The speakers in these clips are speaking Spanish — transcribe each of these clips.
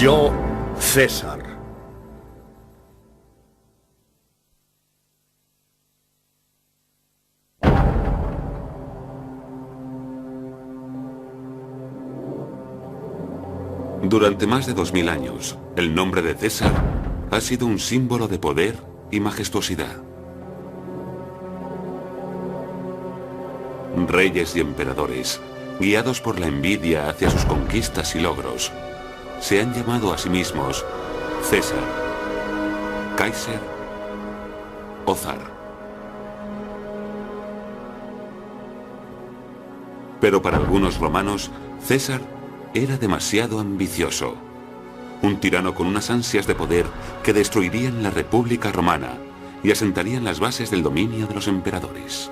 Yo, César. Durante más de 2000 años, el nombre de César ha sido un símbolo de poder y majestuosidad. Reyes y emperadores, guiados por la envidia hacia sus conquistas y logros, se han llamado a sí mismos César, Kaiser o Zar. Pero para algunos romanos, César era demasiado ambicioso. Un tirano con unas ansias de poder que destruirían la República Romana y asentarían las bases del dominio de los emperadores.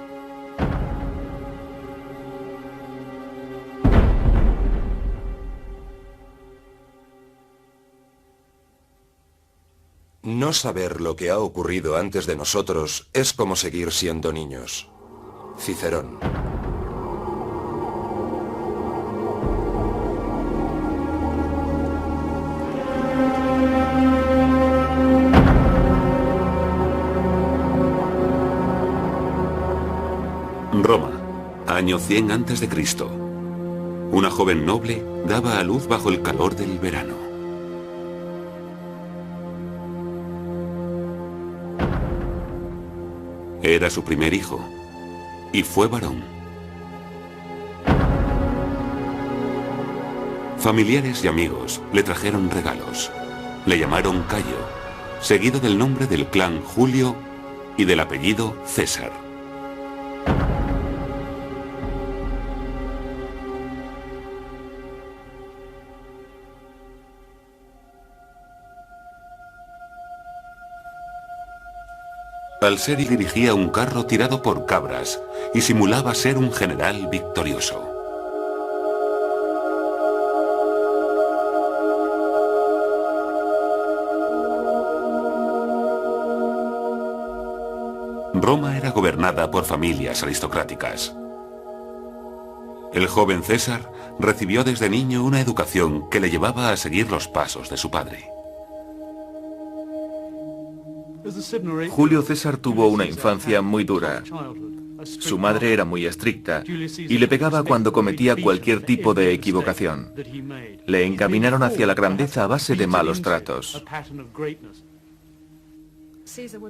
No saber lo que ha ocurrido antes de nosotros es como seguir siendo niños. Cicerón. Roma, año 100 a.C. Una joven noble daba a luz bajo el calor del verano. Era su primer hijo, y fue varón. Familiares y amigos le trajeron regalos. Le llamaron Cayo, seguido del nombre del clan Julio y del apellido César. Al ser dirigía un carro tirado por cabras y simulaba ser un general victorioso. Roma era gobernada por familias aristocráticas. El joven César recibió desde niño una educación que le llevaba a seguir los pasos de su padre. Julio César tuvo una infancia muy dura. Su madre era muy estricta y le pegaba cuando cometía cualquier tipo de equivocación. Le encaminaron hacia la grandeza a base de malos tratos.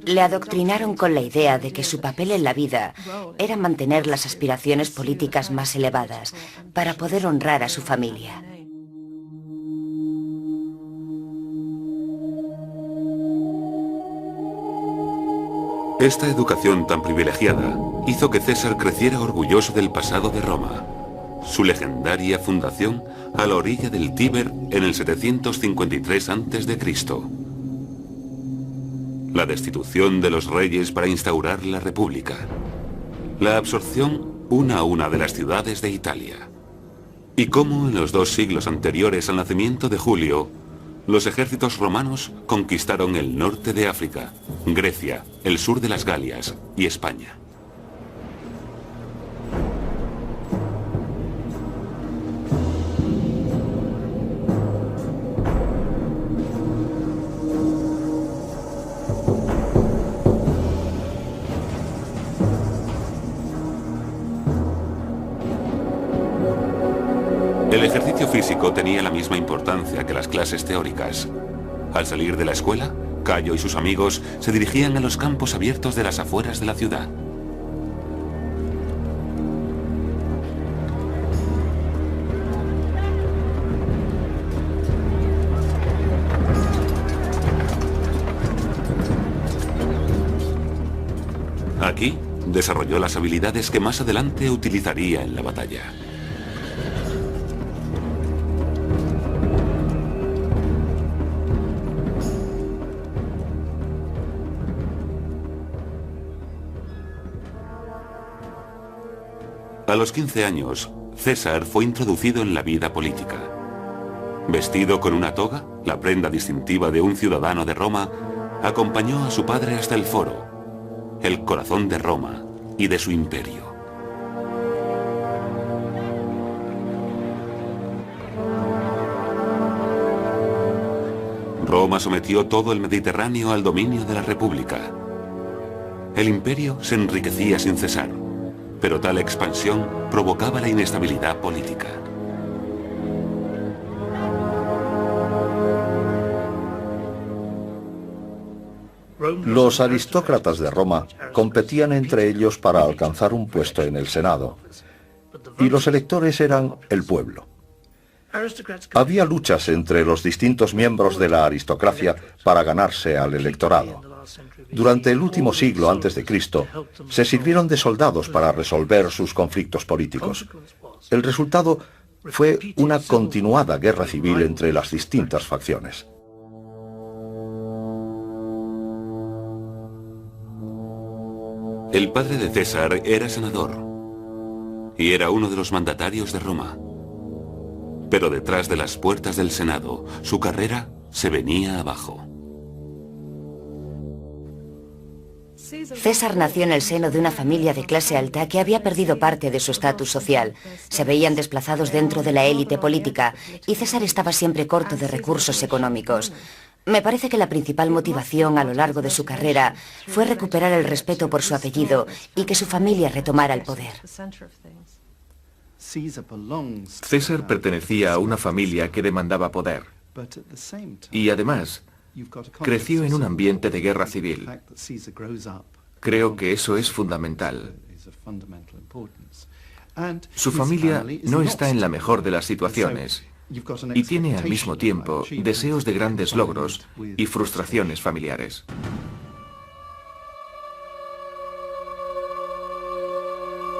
Le adoctrinaron con la idea de que su papel en la vida era mantener las aspiraciones políticas más elevadas para poder honrar a su familia. Esta educación tan privilegiada hizo que César creciera orgulloso del pasado de Roma, su legendaria fundación a la orilla del Tíber en el 753 a.C., la destitución de los reyes para instaurar la República, la absorción una a una de las ciudades de Italia, y cómo en los 2 siglos anteriores al nacimiento de Julio, los ejércitos romanos conquistaron el norte de África, Grecia, el sur de las Galias y España. El ejercicio físico tenía la misma importancia que las clases teóricas. Al salir de la escuela, Cayo y sus amigos se dirigían a los campos abiertos de las afueras de la ciudad. Aquí desarrolló las habilidades que más adelante utilizaría en la batalla. A los 15 años, César fue introducido en la vida política. Vestido con una toga, la prenda distintiva de un ciudadano de Roma, acompañó a su padre hasta el Foro, el corazón de Roma y de su imperio. Roma sometió todo el Mediterráneo al dominio de la República. El imperio se enriquecía sin cesar, pero tal expansión provocaba la inestabilidad política. Los aristócratas de Roma competían entre ellos para alcanzar un puesto en el Senado, y los electores eran el pueblo. Había luchas entre los distintos miembros de la aristocracia para ganarse al electorado. Durante el último siglo antes de Cristo, se sirvieron de soldados para resolver sus conflictos políticos. El resultado fue una continuada guerra civil entre las distintas facciones. El padre de César era senador y era uno de los mandatarios de Roma. Pero detrás de las puertas del Senado, su carrera se venía abajo. César nació en el seno de una familia de clase alta que había perdido parte de su estatus social. Se veían desplazados dentro de la élite política y César estaba siempre corto de recursos económicos. Me parece que la principal motivación a lo largo de su carrera fue recuperar el respeto por su apellido y que su familia retomara el poder. César pertenecía a una familia que demandaba poder. Y además, creció en un ambiente de guerra civil. Creo que eso es fundamental. Su familia no está en la mejor de las situaciones y tiene al mismo tiempo deseos de grandes logros y frustraciones familiares.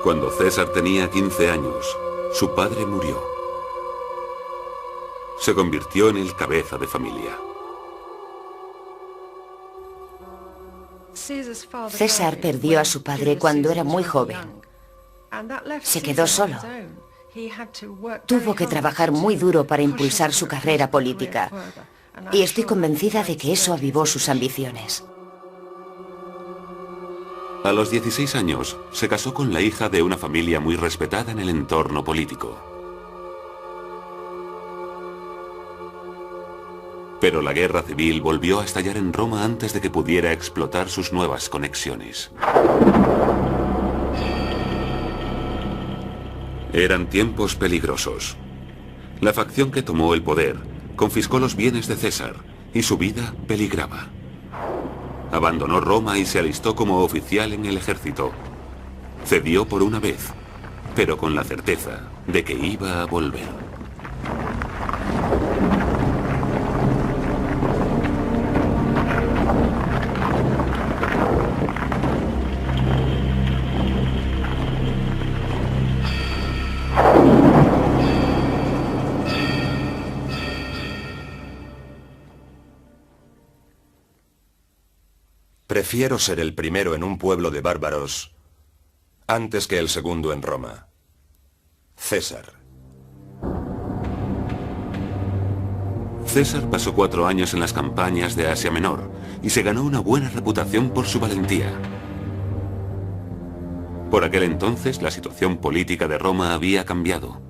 Cuando César tenía 15 años, su padre murió. Se convirtió en el cabeza de familia. César perdió a su padre cuando era muy joven. Se quedó solo. Tuvo que trabajar muy duro para impulsar su carrera política. Y estoy convencida de que eso avivó sus ambiciones. A los 16 años, se casó con la hija de una familia muy respetada en el entorno político. Pero la guerra civil volvió a estallar en Roma antes de que pudiera explotar sus nuevas conexiones. Eran tiempos peligrosos. La facción que tomó el poder confiscó los bienes de César y su vida peligraba. Abandonó Roma y se alistó como oficial en el ejército. Cedió por una vez, pero con la certeza de que iba a volver. Prefiero ser el primero en un pueblo de bárbaros antes que el segundo en Roma. César. César pasó 4 años en las campañas de Asia Menor y se ganó una buena reputación por su valentía. Por aquel entonces, la situación política de Roma había cambiado.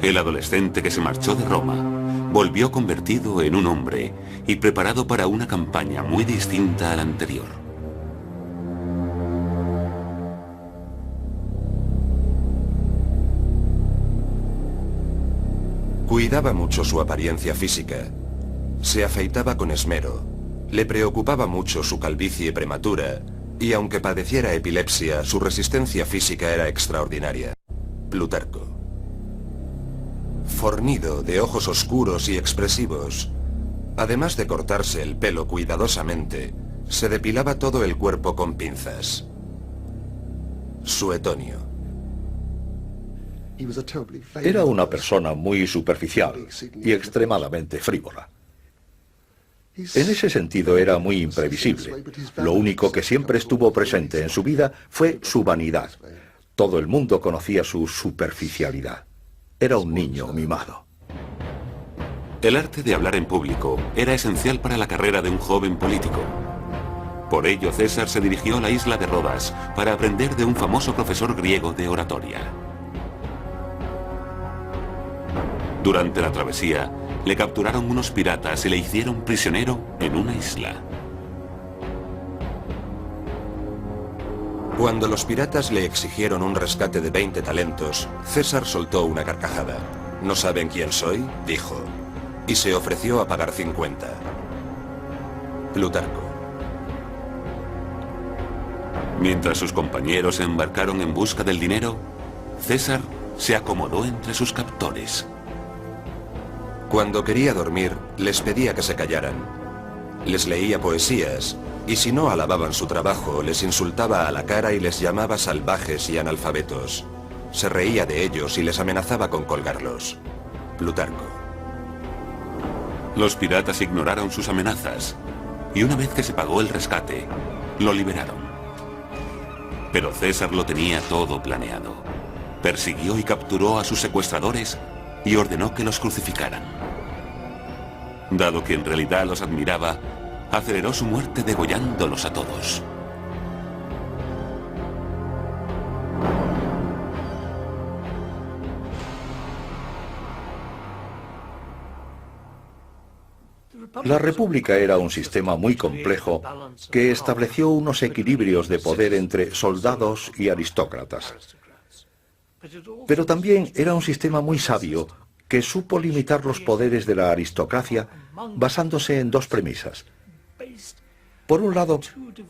El adolescente que se marchó de Roma volvió convertido en un hombre y preparado para una campaña muy distinta a la anterior. Cuidaba mucho su apariencia física. Se afeitaba con esmero. Le preocupaba mucho su calvicie prematura y aunque padeciera epilepsia, su resistencia física era extraordinaria. Plutarco. Fornido, de ojos oscuros y expresivos. Además de cortarse el pelo cuidadosamente, se depilaba todo el cuerpo con pinzas. Suetonio. Era una persona muy superficial y extremadamente frívola. En ese sentido era muy imprevisible. Lo único que siempre estuvo presente en su vida fue su vanidad. Todo el mundo conocía su superficialidad. Era un niño mimado. El arte de hablar en público era esencial para la carrera de un joven político. Por ello, César se dirigió a la isla de Rodas para aprender de un famoso profesor griego de oratoria. Durante la travesía, le capturaron unos piratas y le hicieron prisionero en una isla. Cuando los piratas le exigieron un rescate de 20 talentos, César soltó una carcajada. ¿No saben quién soy?, dijo, y se ofreció a pagar 50. Plutarco. Mientras sus compañeros se embarcaron en busca del dinero, César se acomodó entre sus captores. Cuando quería dormir, les pedía que se callaran. Les leía poesías, y si no alababan su trabajo, les insultaba a la cara y les llamaba salvajes y analfabetos. Se reía de ellos y les amenazaba con colgarlos. Plutarco. Los piratas ignoraron sus amenazas, y una vez que se pagó el rescate, lo liberaron. Pero César lo tenía todo planeado. Persiguió y capturó a sus secuestradores y ordenó que los crucificaran. Dado que en realidad los admiraba, aceleró su muerte degollándolos a todos. La República era un sistema muy complejo que estableció unos equilibrios de poder entre soldados y aristócratas. Pero también era un sistema muy sabio que supo limitar los poderes de la aristocracia basándose en dos premisas. Por un lado,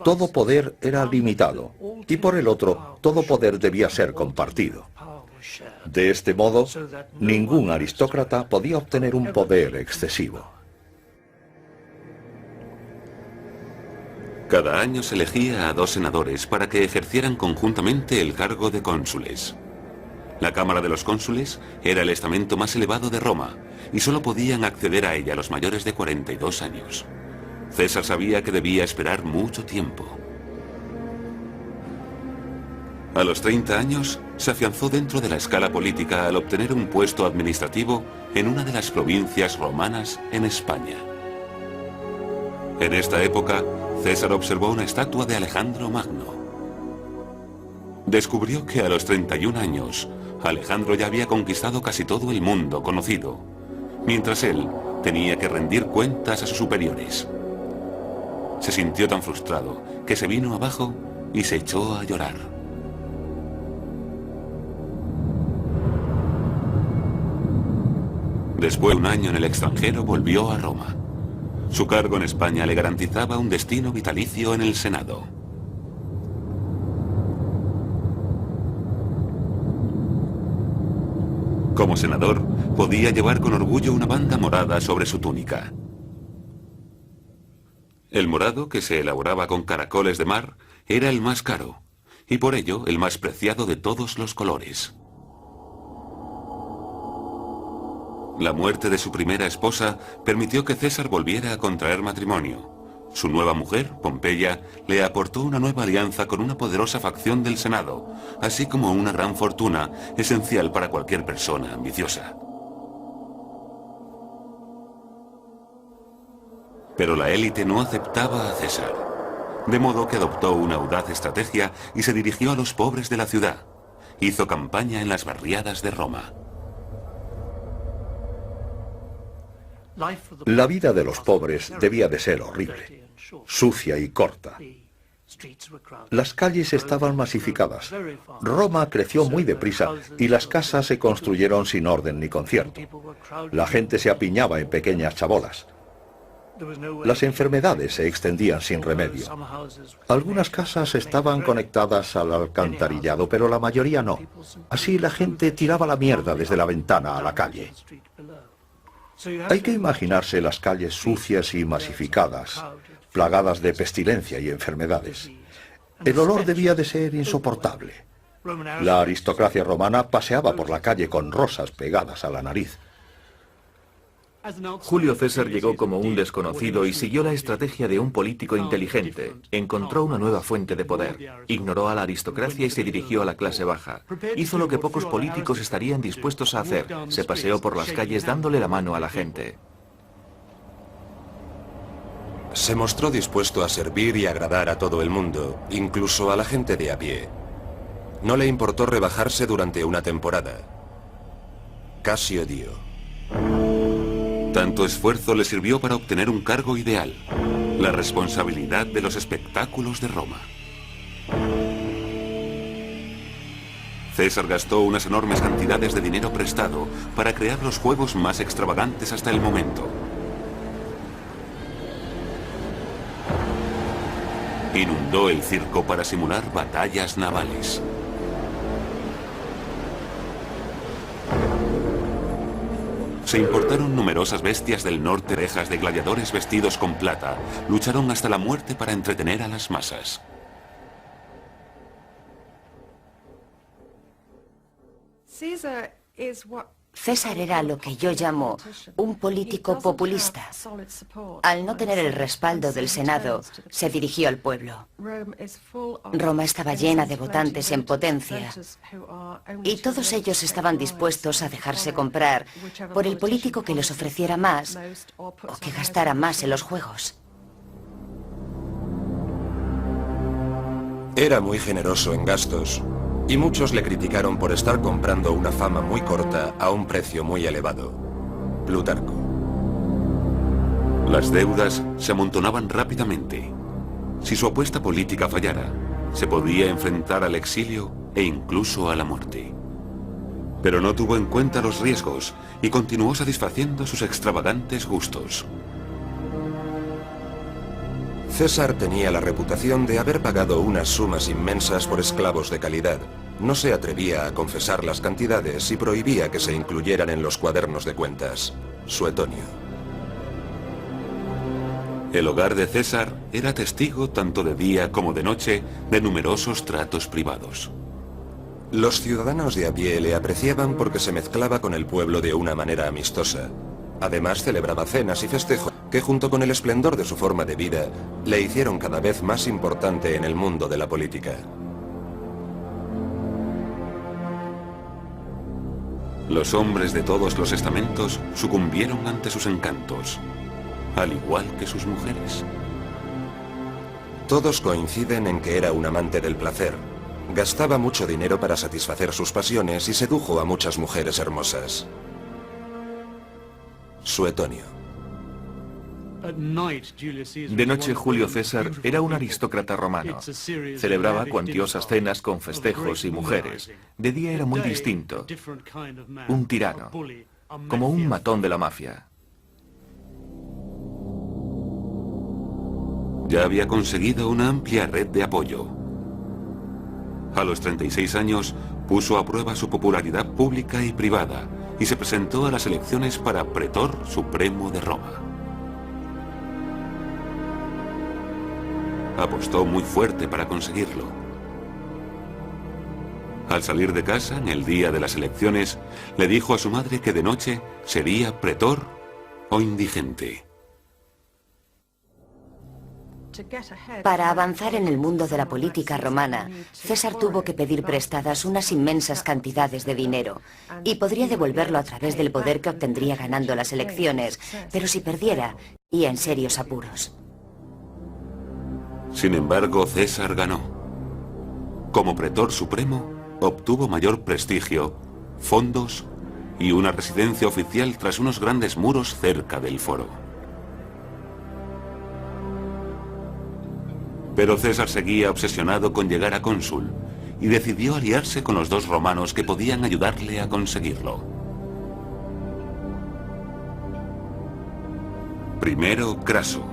todo poder era limitado, y por el otro, todo poder debía ser compartido. De este modo, ningún aristócrata podía obtener un poder excesivo. Cada año se elegía a 2 senadores para que ejercieran conjuntamente el cargo de cónsules. La Cámara de los Cónsules era el estamento más elevado de Roma, y solo podían acceder a ella los mayores de 42 años. César sabía que debía esperar mucho tiempo. A los 30 años, se afianzó dentro de la escala política al obtener un puesto administrativo en una de las provincias romanas en España. En esta época, César observó una estatua de Alejandro Magno. Descubrió que a los 31 años, Alejandro ya había conquistado casi todo el mundo conocido, mientras él tenía que rendir cuentas a sus superiores. Se sintió tan frustrado que se vino abajo y se echó a llorar. Después de un año en el extranjero, volvió a Roma. Su cargo en España le garantizaba un destino vitalicio en el Senado. Como senador, podía llevar con orgullo una banda morada sobre su túnica. El morado, que se elaboraba con caracoles de mar, era el más caro, y por ello el más preciado de todos los colores. La muerte de su primera esposa permitió que César volviera a contraer matrimonio. Su nueva mujer, Pompeya, le aportó una nueva alianza con una poderosa facción del Senado, así como una gran fortuna, esencial para cualquier persona ambiciosa. Pero la élite no aceptaba a César, de modo que adoptó una audaz estrategia y se dirigió a los pobres de la ciudad. Hizo campaña en las barriadas de Roma. La vida de los pobres debía de ser horrible, sucia y corta. Las calles estaban masificadas. Roma creció muy deprisa y las casas se construyeron sin orden ni concierto. La gente se apiñaba en pequeñas chabolas. Las enfermedades se extendían sin remedio. Algunas casas estaban conectadas al alcantarillado, pero la mayoría no. Así la gente tiraba la mierda desde la ventana a la calle. Hay que imaginarse las calles sucias y masificadas, plagadas de pestilencia y enfermedades. El olor debía de ser insoportable. La aristocracia romana paseaba por la calle con rosas pegadas a la nariz. Julio César llegó como un desconocido y siguió la estrategia de un político inteligente. Encontró una nueva fuente de poder. Ignoró a la aristocracia y se dirigió a la clase baja. Hizo lo que pocos políticos estarían dispuestos a hacer. Se paseó por las calles dándole la mano a la gente. Se mostró dispuesto a servir y agradar a todo el mundo, incluso a la gente de a pie. No le importó rebajarse durante una temporada. Casi odió. Tanto esfuerzo le sirvió para obtener un cargo ideal, la responsabilidad de los espectáculos de Roma. César gastó unas enormes cantidades de dinero prestado para crear los juegos más extravagantes hasta el momento. Inundó el circo para simular batallas navales. Se importaron numerosas bestias del norte, rejas de gladiadores vestidos con plata. Lucharon hasta la muerte para entretener a las masas. César era lo que yo llamo un político populista. Al no tener el respaldo del Senado, se dirigió al pueblo. Roma estaba llena de votantes en potencia y todos ellos estaban dispuestos a dejarse comprar por el político que les ofreciera más o que gastara más en los juegos. Era muy generoso en gastos y muchos le criticaron por estar comprando una fama muy corta a un precio muy elevado. Plutarco. Las deudas se amontonaban rápidamente. Si su apuesta política fallara, se podía enfrentar al exilio e incluso a la muerte. Pero no tuvo en cuenta los riesgos y continuó satisfaciendo sus extravagantes gustos. César tenía la reputación de haber pagado unas sumas inmensas por esclavos de calidad. No se atrevía a confesar las cantidades y prohibía que se incluyeran en los cuadernos de cuentas. Suetonio. El hogar de César era testigo tanto de día como de noche de numerosos tratos privados. Los ciudadanos de a pie le apreciaban porque se mezclaba con el pueblo de una manera amistosa. Además celebraba cenas y festejos que junto con el esplendor de su forma de vida le hicieron cada vez más importante en el mundo de la política. Los hombres de todos los estamentos sucumbieron ante sus encantos, al igual que sus mujeres. Todos coinciden en que era un amante del placer. Gastaba mucho dinero para satisfacer sus pasiones y sedujo a muchas mujeres hermosas. Suetonio. De noche Julio César era un aristócrata romano. Celebraba cuantiosas cenas con festejos y mujeres. De día era muy distinto. Un tirano, como un matón de la mafia. Ya había conseguido una amplia red de apoyo. A los 36 años puso a prueba su popularidad pública y privada y se presentó a las elecciones para pretor supremo de Roma. Apostó muy fuerte para conseguirlo. Al salir de casa, en el día de las elecciones, le dijo a su madre que de noche sería pretor o indigente. Para avanzar en el mundo de la política romana, César tuvo que pedir prestadas unas inmensas cantidades de dinero y podría devolverlo a través del poder que obtendría ganando las elecciones, pero si perdiera, iba en serios apuros. Sin embargo, César ganó. Como pretor supremo, obtuvo mayor prestigio, fondos y una residencia oficial tras unos grandes muros cerca del foro. Pero César seguía obsesionado con llegar a cónsul y decidió aliarse con los dos romanos que podían ayudarle a conseguirlo. Primero, Craso,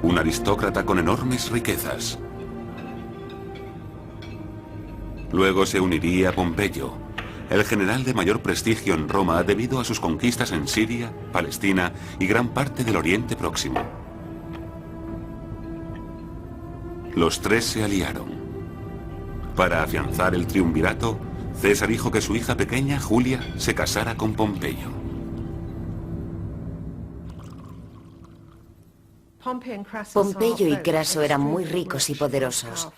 un aristócrata con enormes riquezas. Luego se uniría Pompeyo, el general de mayor prestigio en Roma debido a sus conquistas en Siria, Palestina y gran parte del Oriente Próximo. Los tres se aliaron. Para afianzar el triunvirato, César dijo que su hija pequeña, Julia, se casara con Pompeyo. Pompeyo y Craso eran muy ricos y poderosos.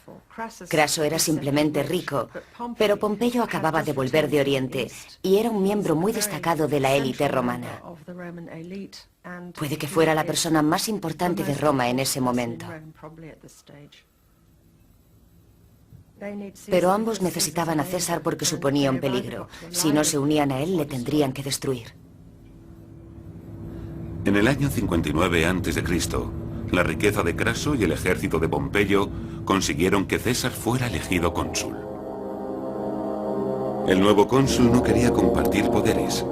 Craso era simplemente rico, pero Pompeyo acababa de volver de Oriente y era un miembro muy destacado de la élite romana. Puede que fuera la persona más importante de Roma en ese momento. Pero ambos necesitaban a César porque suponía un peligro. Si no se unían a él, le tendrían que destruir. En el año 59 a.C., la riqueza de Craso y el ejército de Pompeyo consiguieron que César fuera elegido cónsul. El nuevo cónsul no quería compartir poderes,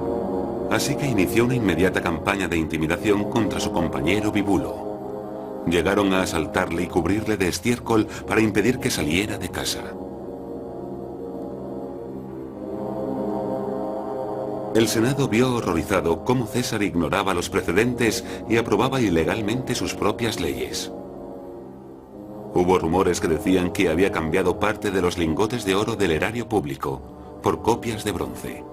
así que inició una inmediata campaña de intimidación contra su compañero Bibulo. Llegaron a asaltarle y cubrirle de estiércol para impedir que saliera de casa. El Senado vio horrorizado cómo César ignoraba los precedentes y aprobaba ilegalmente sus propias leyes. Hubo rumores que decían que había cambiado parte de los lingotes de oro del erario público por copias de bronce.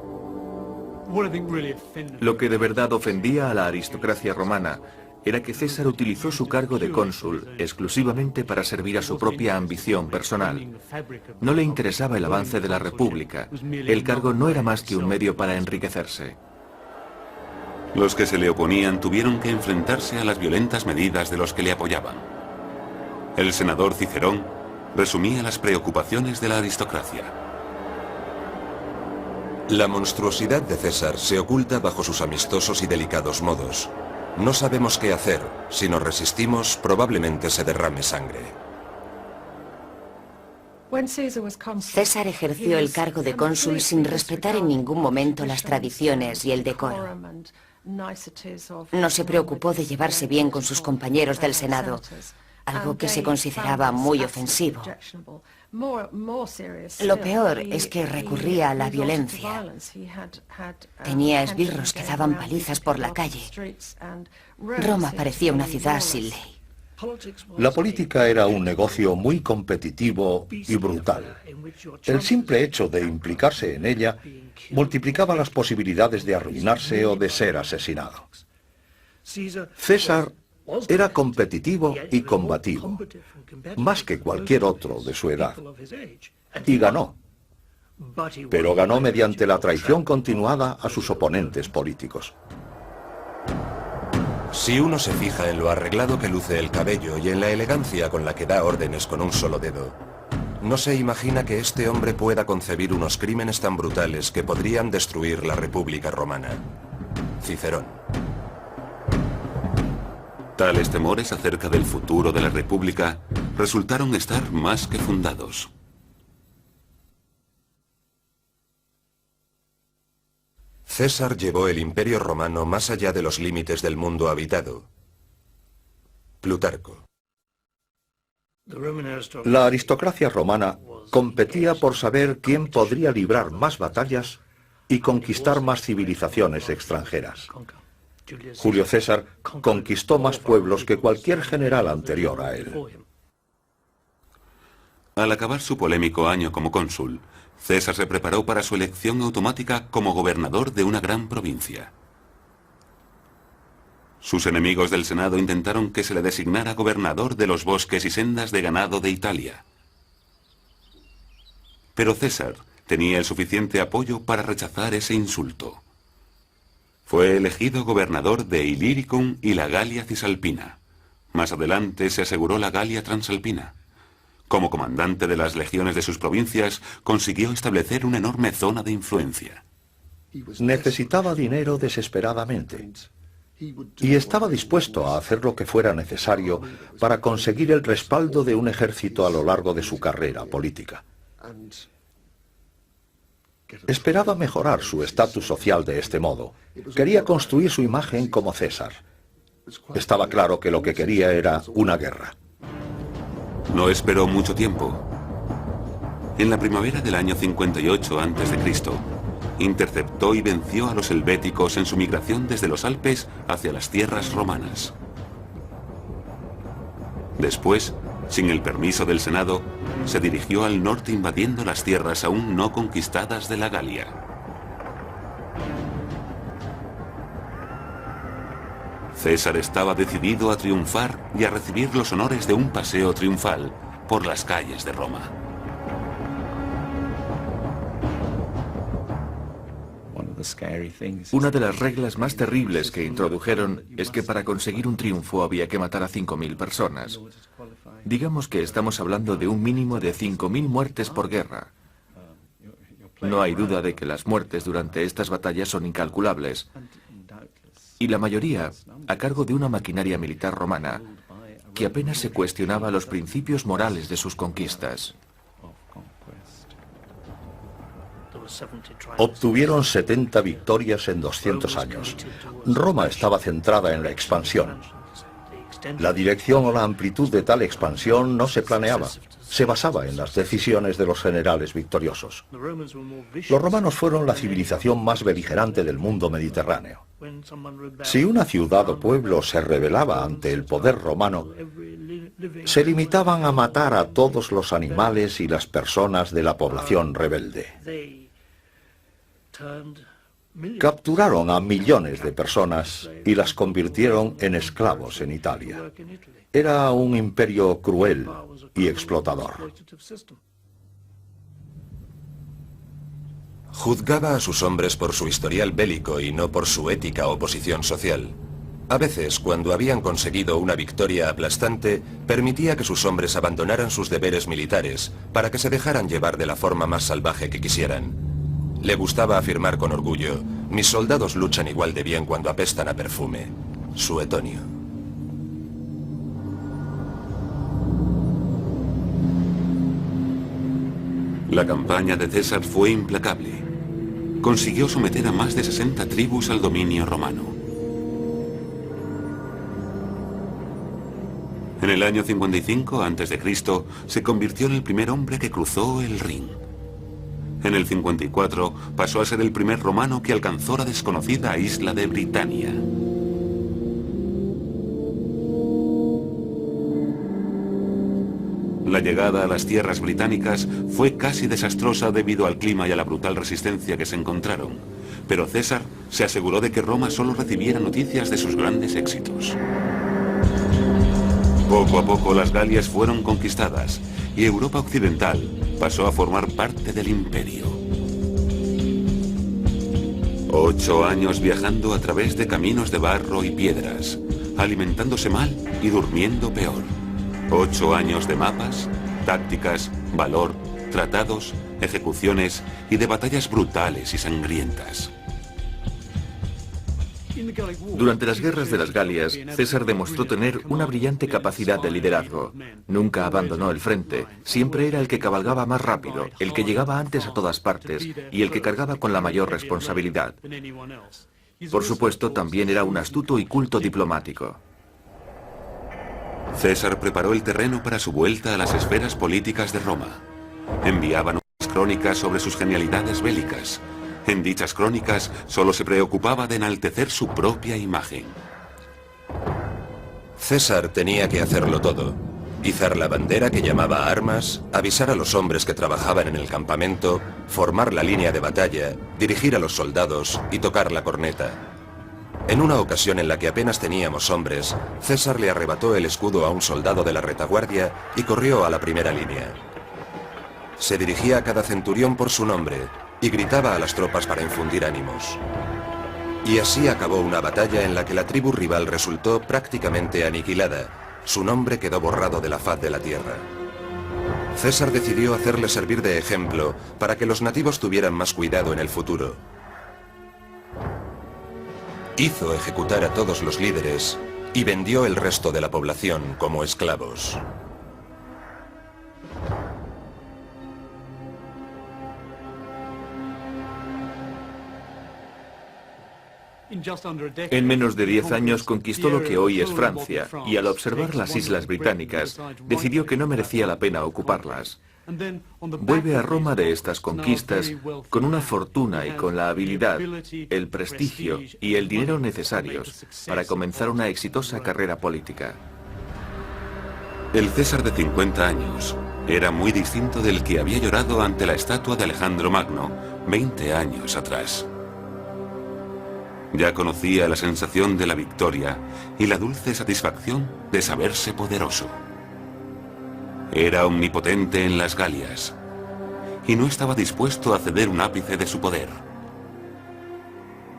Lo que de verdad ofendía a la aristocracia romana era que César utilizó su cargo de cónsul exclusivamente para servir a su propia ambición personal. No le interesaba el avance de la República. El cargo no era más que un medio para enriquecerse. Los que se le oponían tuvieron que enfrentarse a las violentas medidas de los que le apoyaban. El senador Cicerón resumía las preocupaciones de la aristocracia. La monstruosidad de César se oculta bajo sus amistosos y delicados modos. No sabemos qué hacer. Si nos resistimos, probablemente se derrame sangre. César ejerció el cargo de cónsul sin respetar en ningún momento las tradiciones y el decoro. No se preocupó de llevarse bien con sus compañeros del Senado, algo que se consideraba muy ofensivo. Lo peor es que recurría a la violencia. Tenía esbirros que daban palizas por la calle. Roma parecía una ciudad sin ley. La política era un negocio muy competitivo y brutal. El simple hecho de implicarse en ella multiplicaba las posibilidades de arruinarse o de ser asesinado. César era competitivo y combativo, más que cualquier otro de su edad. Y ganó. Pero ganó mediante la traición continuada a sus oponentes políticos. Si uno se fija en lo arreglado que luce el cabello y en la elegancia con la que da órdenes con un solo dedo, no se imagina que este hombre pueda concebir unos crímenes tan brutales que podrían destruir la República Romana. Cicerón. Tales temores acerca del futuro de la República resultaron estar más que fundados. César llevó el Imperio Romano más allá de los límites del mundo habitado. Plutarco. La aristocracia romana competía por saber quién podría librar más batallas y conquistar más civilizaciones extranjeras. Julio César conquistó más pueblos que cualquier general anterior a él. Al acabar su polémico año como cónsul, César se preparó para su elección automática como gobernador de una gran provincia. Sus enemigos del Senado intentaron que se le designara gobernador de los bosques y sendas de ganado de Italia. Pero César tenía el suficiente apoyo para rechazar ese insulto. Fue elegido gobernador de Illyricum y la Galia Cisalpina. Más adelante se aseguró la Galia Transalpina. Como comandante de las legiones de sus provincias, consiguió establecer una enorme zona de influencia. Necesitaba dinero desesperadamente y estaba dispuesto a hacer lo que fuera necesario para conseguir el respaldo de un ejército a lo largo de su carrera política. Esperaba mejorar su estatus social de este modo. Quería construir su imagen como César. Estaba claro que lo que quería era una guerra. No esperó mucho tiempo. En la primavera del año 58 a.C., interceptó y venció a los helvéticos en su migración desde los Alpes hacia las tierras romanas. Después, sin el permiso del Senado, se dirigió al norte invadiendo las tierras aún no conquistadas de la Galia. César estaba decidido a triunfar y a recibir los honores de un paseo triunfal por las calles de Roma. Una de las reglas más terribles que introdujeron es que para conseguir un triunfo había que matar a 5.000 personas. Digamos que estamos hablando de un mínimo de 5.000 muertes por guerra. No hay duda de que las muertes durante estas batallas son incalculables. y la mayoría a cargo de una maquinaria militar romana que apenas se cuestionaba los principios morales de sus conquistas. Obtuvieron 70 victorias en 200 años. Roma estaba centrada en la expansión. La dirección o la amplitud de tal expansión no se planeaba. Se basaba en las decisiones de los generales victoriosos. Los romanos fueron la civilización más beligerante del mundo mediterráneo. Si una ciudad o pueblo se rebelaba ante el poder romano, se limitaban a matar a todos los animales y las personas de la población rebelde. Capturaron a millones de personas y las convirtieron en esclavos en Italia. Era un imperio cruel y explotador. Juzgaba a sus hombres por su historial bélico y no por su ética o posición social. A veces, cuando habían conseguido una victoria aplastante, permitía que sus hombres abandonaran sus deberes militares para que se dejaran llevar de la forma más salvaje que quisieran. Le gustaba afirmar con orgullo: mis soldados luchan igual de bien cuando apestan a perfume. Suetonio. La campaña de César fue implacable. Consiguió someter a más de 60 tribus al dominio romano. En el año 55 a.C. se convirtió en el primer hombre que cruzó el Rin. En el 54 pasó a ser el primer romano que alcanzó la desconocida isla de Britania. La llegada a las tierras británicas fue casi desastrosa debido al clima y a la brutal resistencia que se encontraron. Pero César se aseguró de que Roma solo recibiera noticias de sus grandes éxitos. Poco a poco las Galias fueron conquistadas y Europa occidental pasó a formar parte del imperio. 8 años viajando a través de caminos de barro y piedras, alimentándose mal y durmiendo peor. 8 años de mapas, tácticas, valor, tratados, ejecuciones y de batallas brutales y sangrientas. Durante las guerras de las Galias, César demostró tener una brillante capacidad de liderazgo. Nunca abandonó el frente, siempre era el que cabalgaba más rápido, el que llegaba antes a todas partes y el que cargaba con la mayor responsabilidad. Por supuesto, también era un astuto y culto diplomático. César preparó el terreno para su vuelta a las esferas políticas de Roma. Enviaba nuevas crónicas sobre sus genialidades bélicas. En dichas crónicas solo se preocupaba de enaltecer su propia imagen. César tenía que hacerlo todo. Izar la bandera que llamaba armas, avisar a los hombres que trabajaban en el campamento, formar la línea de batalla, dirigir a los soldados y tocar la corneta. En una ocasión en la que apenas teníamos hombres, César le arrebató el escudo a un soldado de la retaguardia y corrió a la primera línea. Se dirigía a cada centurión por su nombre y gritaba a las tropas para infundir ánimos. Y así acabó una batalla en la que la tribu rival resultó prácticamente aniquilada. Su nombre quedó borrado de la faz de la tierra. César decidió hacerle servir de ejemplo para que los nativos tuvieran más cuidado en el futuro. Hizo ejecutar a todos los líderes y vendió el resto de la población como esclavos. En menos de 10 años conquistó lo que hoy es Francia y al observar las islas británicas decidió que no merecía la pena ocuparlas. Vuelve a Roma de estas conquistas con una fortuna y con la habilidad, el prestigio y el dinero necesarios para comenzar una exitosa carrera política. El César de 50 años era muy distinto del que había llorado ante la estatua de Alejandro Magno 20 años atrás. Ya conocía la sensación de la victoria y la dulce satisfacción de saberse poderoso. Era omnipotente en las Galias y no estaba dispuesto a ceder un ápice de su poder.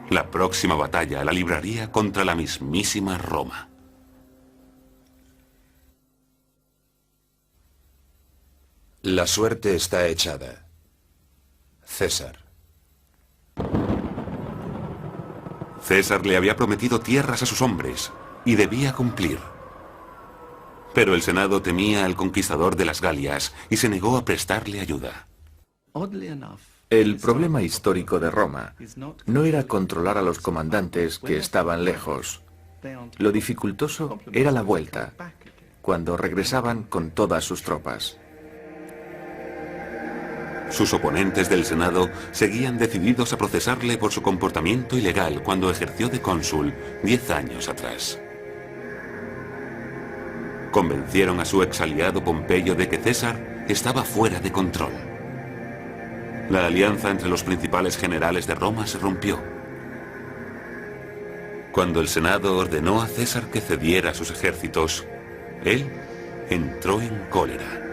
La próxima batalla la libraría contra la mismísima Roma. La suerte está echada. César. César le había prometido tierras a sus hombres y debía cumplir. Pero el Senado temía al conquistador de las Galias y se negó a prestarle ayuda. El problema histórico de Roma no era controlar a los comandantes que estaban lejos. Lo dificultoso era la vuelta, cuando regresaban con todas sus tropas. Sus oponentes del Senado seguían decididos a procesarle por su comportamiento ilegal cuando ejerció de cónsul 10 años atrás. Convencieron a su exaliado Pompeyo de que César estaba fuera de control. La alianza entre los principales generales de Roma se rompió. Cuando el Senado ordenó a César que cediera sus ejércitos, él entró en cólera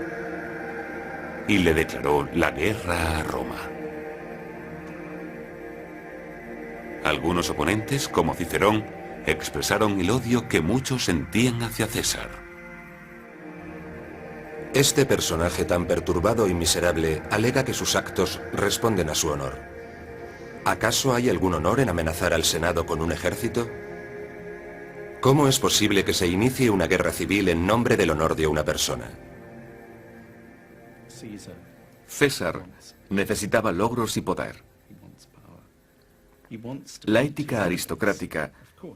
y le declaró la guerra a Roma. Algunos oponentes, como Cicerón, expresaron el odio que muchos sentían hacia César. Este personaje tan perturbado y miserable alega que sus actos responden a su honor. ¿Acaso hay algún honor en amenazar al Senado con un ejército? ¿Cómo es posible que se inicie una guerra civil en nombre del honor de una persona? César necesitaba logros y poder. La ética aristocrática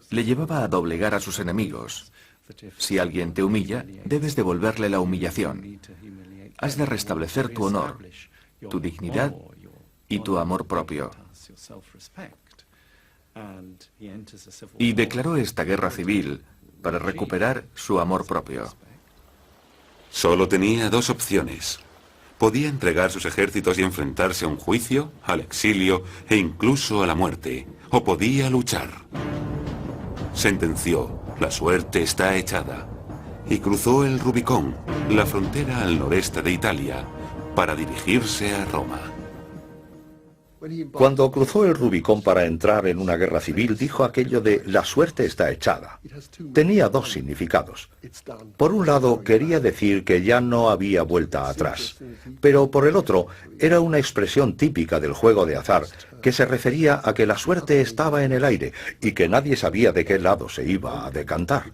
le llevaba a doblegar a sus enemigos. Si alguien te humilla, debes devolverle la humillación. Has de restablecer tu honor, tu dignidad y tu amor propio. Y declaró esta guerra civil para recuperar su amor propio. Solo tenía dos opciones. Podía entregar sus ejércitos y enfrentarse a un juicio, al exilio e incluso a la muerte, o podía luchar. Sentenció: la suerte está echada, y cruzó el Rubicón, la frontera al noreste de Italia, para dirigirse a Roma. Cuando cruzó el Rubicón para entrar en una guerra civil, dijo aquello de «la suerte está echada». Tenía dos significados. Por un lado, quería decir que ya no había vuelta atrás, pero por el otro, era una expresión típica del juego de azar, que se refería a que la suerte estaba en el aire y que nadie sabía de qué lado se iba a decantar.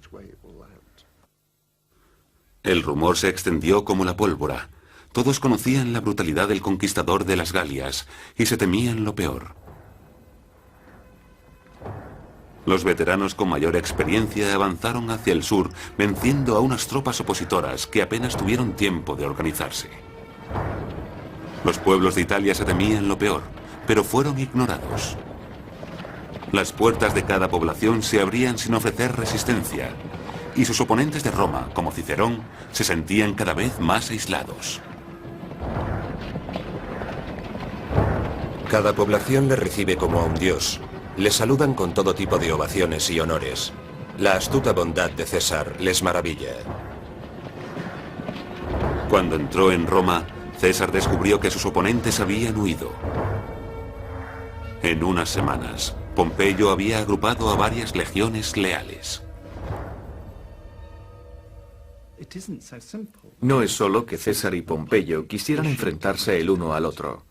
El rumor se extendió como la pólvora. Todos conocían la brutalidad del conquistador de las Galias y se temían lo peor. Los veteranos con mayor experiencia avanzaron hacia el sur, venciendo a unas tropas opositoras que apenas tuvieron tiempo de organizarse. Los pueblos de Italia se temían lo peor, pero fueron ignorados. Las puertas de cada población se abrían sin ofrecer resistencia, y sus oponentes de Roma, como Cicerón, se sentían cada vez más aislados. Cada población le recibe como a un dios. Le saludan con todo tipo de ovaciones y honores. La astuta bondad de César les maravilla. Cuando entró en Roma, César descubrió que sus oponentes habían huido. En unas semanas, Pompeyo había agrupado a varias legiones leales. No es solo que César y Pompeyo quisieran enfrentarse el uno al otro.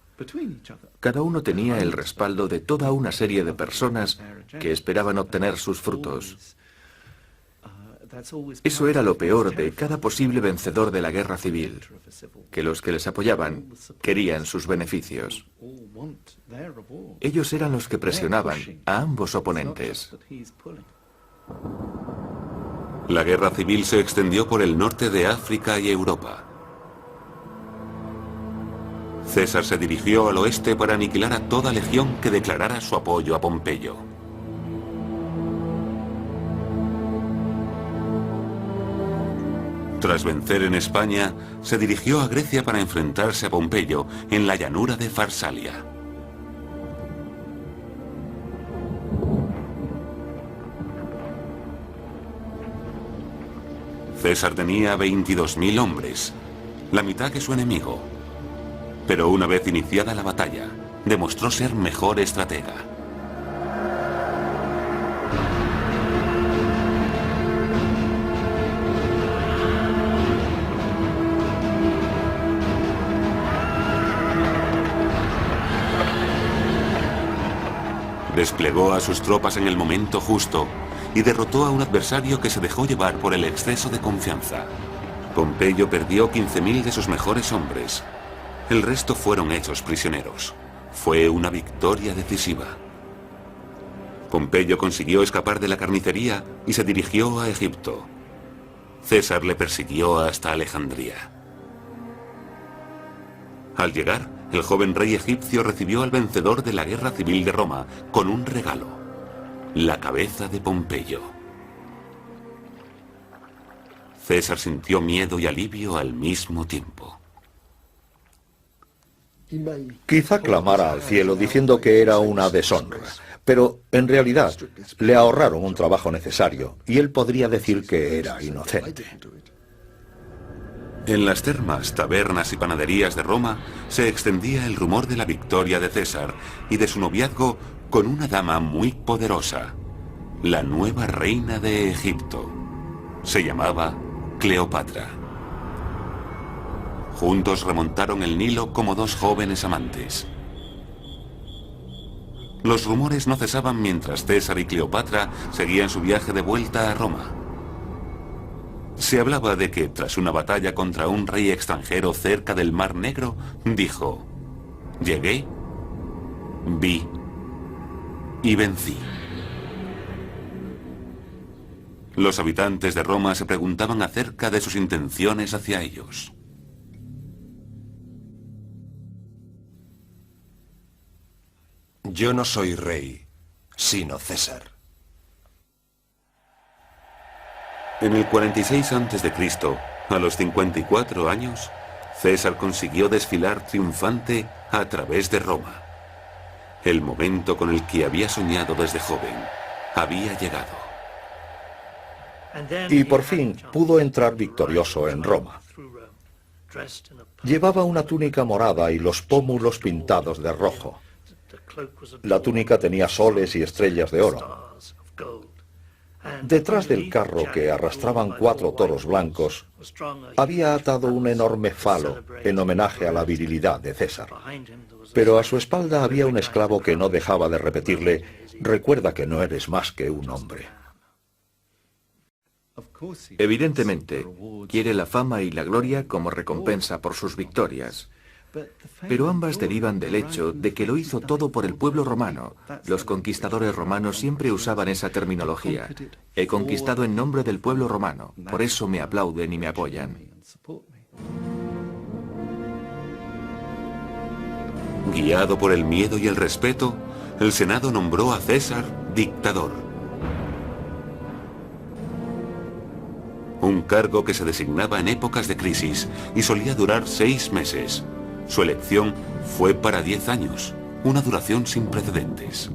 Cada uno tenía el respaldo de toda una serie de personas que esperaban obtener sus frutos. Eso era lo peor de cada posible vencedor de la guerra civil, que los que les apoyaban querían sus beneficios. Ellos eran los que presionaban a ambos oponentes. La guerra civil se extendió por el norte de África y Europa. César se dirigió al oeste para aniquilar a toda legión que declarara su apoyo a Pompeyo. Tras vencer en España, se dirigió a Grecia para enfrentarse a Pompeyo en la llanura de Farsalia. César tenía 22.000 hombres, la mitad que su enemigo. Pero una vez iniciada la batalla, demostró ser mejor estratega. Desplegó a sus tropas en el momento justo y derrotó a un adversario que se dejó llevar por el exceso de confianza. Pompeyo perdió 15.000 de sus mejores hombres. El resto fueron hechos prisioneros. Fue una victoria decisiva. Pompeyo consiguió escapar de la carnicería y se dirigió a Egipto. César le persiguió hasta Alejandría. Al llegar, el joven rey egipcio recibió al vencedor de la guerra civil de Roma con un regalo: la cabeza de Pompeyo. César sintió miedo y alivio al mismo tiempo. Quizá clamara al cielo diciendo que era una deshonra, pero en realidad le ahorraron un trabajo necesario y él podría decir que era inocente. En las termas, tabernas y panaderías de Roma se extendía el rumor de la victoria de César y de su noviazgo con una dama muy poderosa, la nueva reina de Egipto. Se llamaba Cleopatra. Juntos remontaron el Nilo como dos jóvenes amantes. Los rumores no cesaban mientras César y Cleopatra seguían su viaje de vuelta a Roma. Se hablaba de que, tras una batalla contra un rey extranjero cerca del Mar Negro, dijo: llegué, vi y vencí. Los habitantes de Roma se preguntaban acerca de sus intenciones hacia ellos. Yo no soy rey, sino César. En el 46 a.C., a los 54 años, César consiguió desfilar triunfante a través de Roma. El momento con el que había soñado desde joven había llegado. Y por fin pudo entrar victorioso en Roma. Llevaba una túnica morada y los pómulos pintados de rojo. La túnica tenía soles y estrellas de oro. Detrás del carro, que arrastraban 4 toros blancos, había atado un enorme falo en homenaje a la virilidad de César. Pero a su espalda había un esclavo que no dejaba de repetirle: recuerda que no eres más que un hombre. Evidentemente, quiere la fama y la gloria como recompensa por sus victorias. Pero ambas derivan del hecho de que lo hizo todo por el pueblo romano. Los conquistadores romanos siempre usaban esa terminología. He conquistado en nombre del pueblo romano, por eso me aplauden y me apoyan. Guiado por el miedo y el respeto, el Senado nombró a César dictador. Un cargo que se designaba en épocas de crisis y solía durar 6 meses. Su elección fue para 10 años, una duración sin precedentes.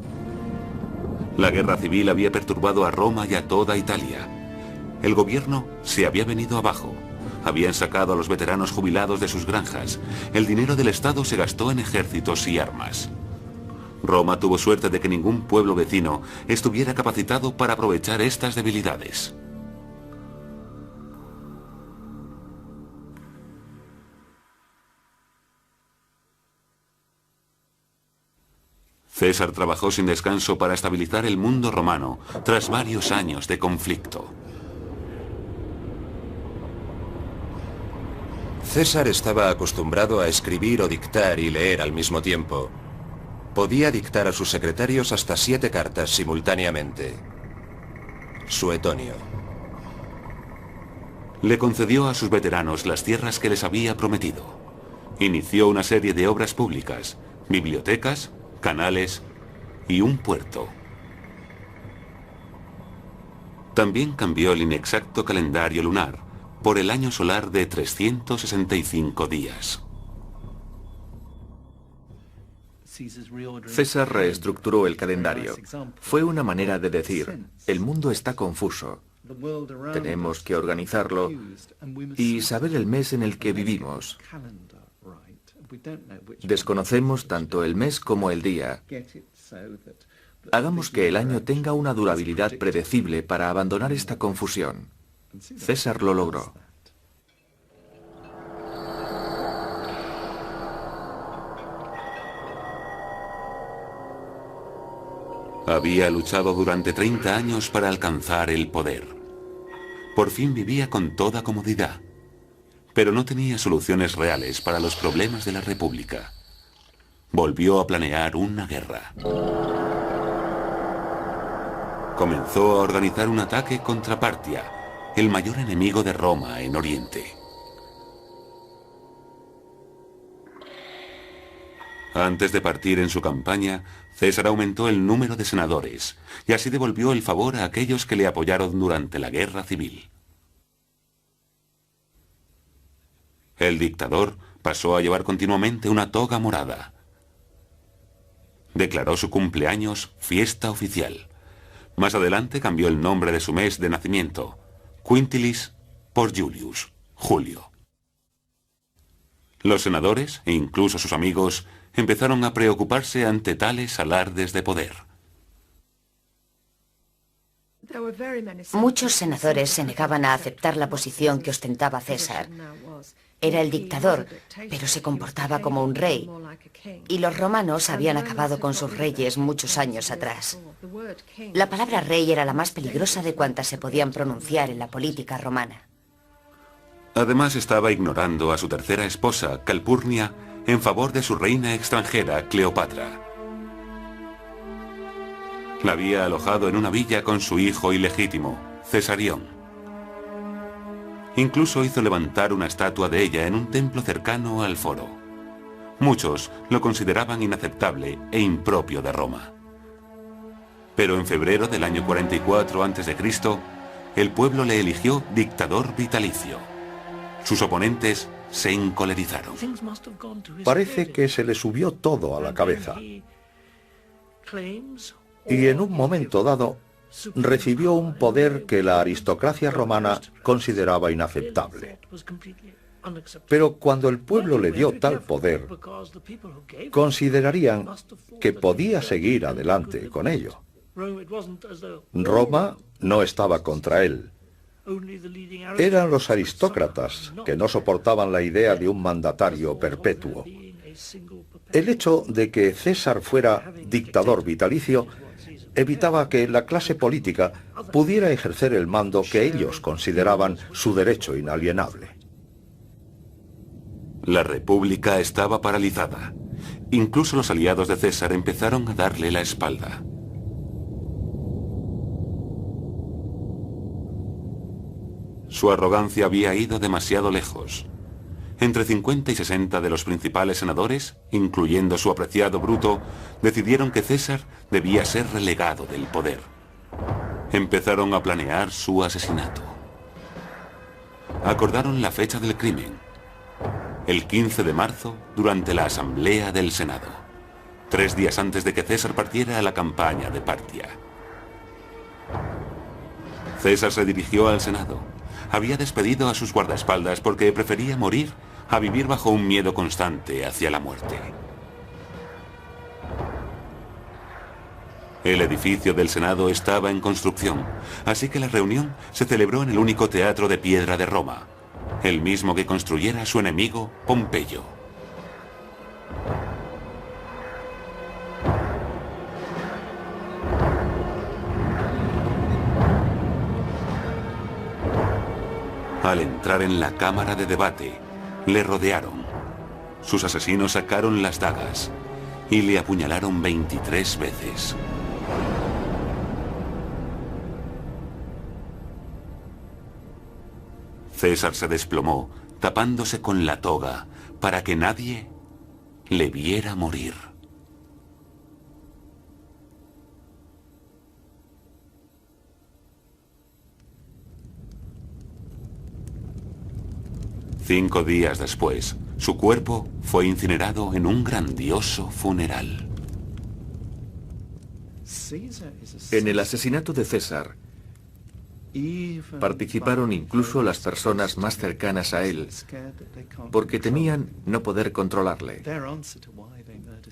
La guerra civil había perturbado a Roma y a toda Italia. El gobierno se había venido abajo. Habían sacado a los veteranos jubilados de sus granjas. El dinero del Estado se gastó en ejércitos y armas. Roma tuvo suerte de que ningún pueblo vecino estuviera capacitado para aprovechar estas debilidades. César trabajó sin descanso para estabilizar el mundo romano tras varios años de conflicto. César estaba acostumbrado a escribir o dictar y leer al mismo tiempo. Podía dictar a sus secretarios hasta 7 cartas simultáneamente. Suetonio. Le concedió a sus veteranos las tierras que les había prometido. Inició una serie de obras públicas, bibliotecas, canales y un puerto. También cambió el inexacto calendario lunar por el año solar de 365 días. César reestructuró el calendario. Fue una manera de decir: el mundo está confuso. Tenemos que organizarlo y saber el mes en el que vivimos. Desconocemos tanto el mes como el día. Hagamos que el año tenga una durabilidad predecible para abandonar esta confusión. César lo logró. Había luchado durante 30 años para alcanzar el poder. Por fin vivía con toda comodidad, pero no tenía soluciones reales para los problemas de la República. Volvió a planear una guerra. Comenzó a organizar un ataque contra Partia, el mayor enemigo de Roma en Oriente. Antes de partir en su campaña, César aumentó el número de senadores y así devolvió el favor a aquellos que le apoyaron durante la guerra civil. El dictador pasó a llevar continuamente una toga morada. Declaró su cumpleaños fiesta oficial. Más adelante cambió el nombre de su mes de nacimiento, Quintilis, por Julius, Julio. Los senadores, e incluso sus amigos, empezaron a preocuparse ante tales alardes de poder. Muchos senadores se negaban a aceptar la posición que ostentaba César. Era el dictador, pero se comportaba como un rey. Y los romanos habían acabado con sus reyes muchos años atrás. La palabra rey era la más peligrosa de cuantas se podían pronunciar en la política romana. Además estaba ignorando a su tercera esposa, Calpurnia, en favor de su reina extranjera, Cleopatra. La había alojado en una villa con su hijo ilegítimo, Cesarión. Incluso hizo levantar una estatua de ella en un templo cercano al foro. Muchos lo consideraban inaceptable e impropio de Roma. Pero en febrero del año 44 a.C., el pueblo le eligió dictador vitalicio. Sus oponentes se encolerizaron. Parece que se le subió todo a la cabeza. Y en un momento dado, recibió un poder que la aristocracia romana consideraba inaceptable. Pero cuando el pueblo le dio tal poder, considerarían que podía seguir adelante con ello. Roma no estaba contra él. Eran los aristócratas que no soportaban la idea de un mandatario perpetuo. El hecho de que César fuera dictador vitalicio evitaba que la clase política pudiera ejercer el mando que ellos consideraban su derecho inalienable. La República estaba paralizada. Incluso los aliados de César empezaron a darle la espalda. Su arrogancia había ido demasiado lejos. Entre 50 y 60 de los principales senadores, incluyendo su apreciado Bruto, decidieron que César debía ser relegado del poder. Empezaron a planear su asesinato. Acordaron la fecha del crimen, el 15 de marzo, durante la Asamblea del Senado, 3 días antes de que César partiera a la campaña de Partia. César se dirigió al Senado. Había despedido a sus guardaespaldas porque prefería morir a vivir bajo un miedo constante hacia la muerte. El edificio del Senado estaba en construcción, así que la reunión se celebró en el único teatro de piedra de Roma, el mismo que construyera su enemigo Pompeyo. Al entrar en la cámara de debate, le rodearon. Sus asesinos sacaron las dagas y le apuñalaron 23 veces. César se desplomó, tapándose con la toga, para que nadie le viera morir. Cinco días después, su cuerpo fue incinerado en un grandioso funeral. En el asesinato de César, participaron incluso las personas más cercanas a él, porque temían no poder controlarle.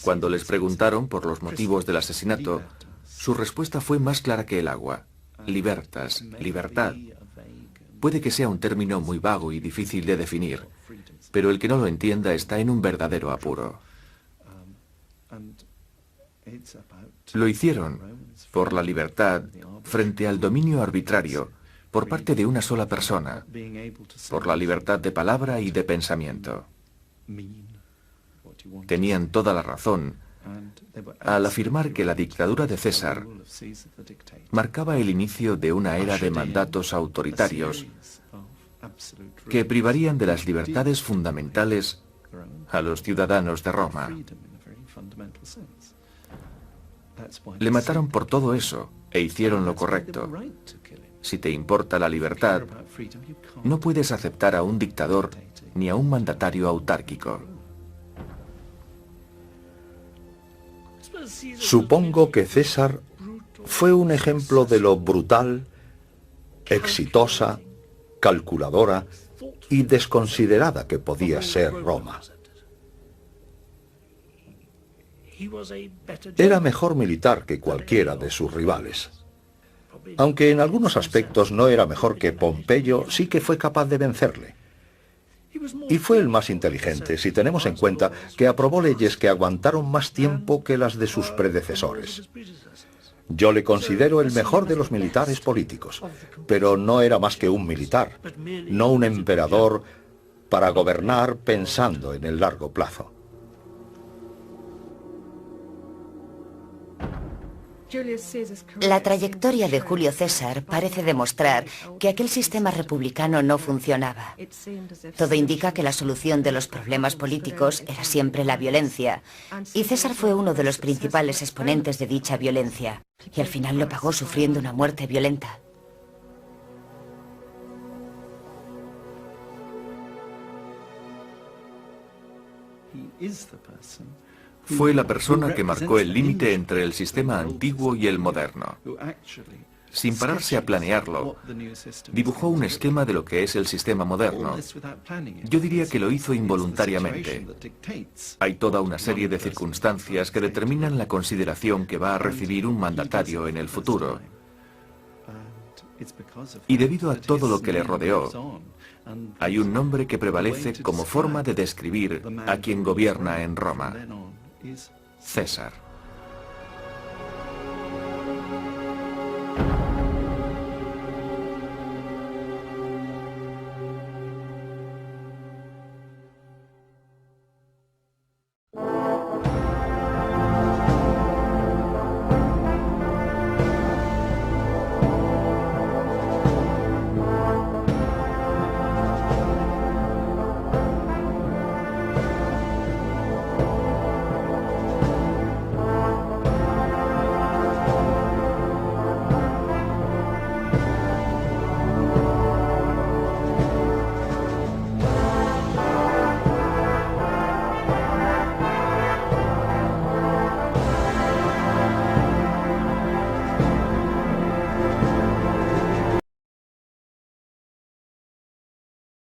Cuando les preguntaron por los motivos del asesinato, su respuesta fue más clara que el agua. Libertas, libertad. Puede que sea un término muy vago y difícil de definir, pero el que no lo entienda está en un verdadero apuro. Lo hicieron por la libertad frente al dominio arbitrario por parte de una sola persona, por la libertad de palabra y de pensamiento. Tenían toda la razón al afirmar que la dictadura de César marcaba el inicio de una era de mandatos autoritarios que privarían de las libertades fundamentales a los ciudadanos de Roma. Le mataron por todo eso e hicieron lo correcto. Si te importa la libertad, no puedes aceptar a un dictador ni a un mandatario autárquico. Supongo que César fue un ejemplo de lo brutal, exitosa, calculadora y desconsiderada que podía ser Roma. Era mejor militar que cualquiera de sus rivales. Aunque en algunos aspectos no era mejor que Pompeyo, sí que fue capaz de vencerle. Y fue el más inteligente, si tenemos en cuenta que aprobó leyes que aguantaron más tiempo que las de sus predecesores. Yo le considero el mejor de los militares políticos, pero no era más que un militar, no un emperador para gobernar pensando en el largo plazo. La trayectoria de Julio César parece demostrar que aquel sistema republicano no funcionaba. Todo indica que la solución de los problemas políticos era siempre la violencia, y César fue uno de los principales exponentes de dicha violencia, y al final lo pagó sufriendo una muerte violenta. Fue la persona que marcó el límite entre el sistema antiguo y el moderno. Sin pararse a planearlo, dibujó un esquema de lo que es el sistema moderno. Yo diría que lo hizo involuntariamente. Hay toda una serie de circunstancias que determinan la consideración que va a recibir un mandatario en el futuro. Y debido a todo lo que le rodeó, hay un nombre que prevalece como forma de describir a quien gobierna en Roma: César.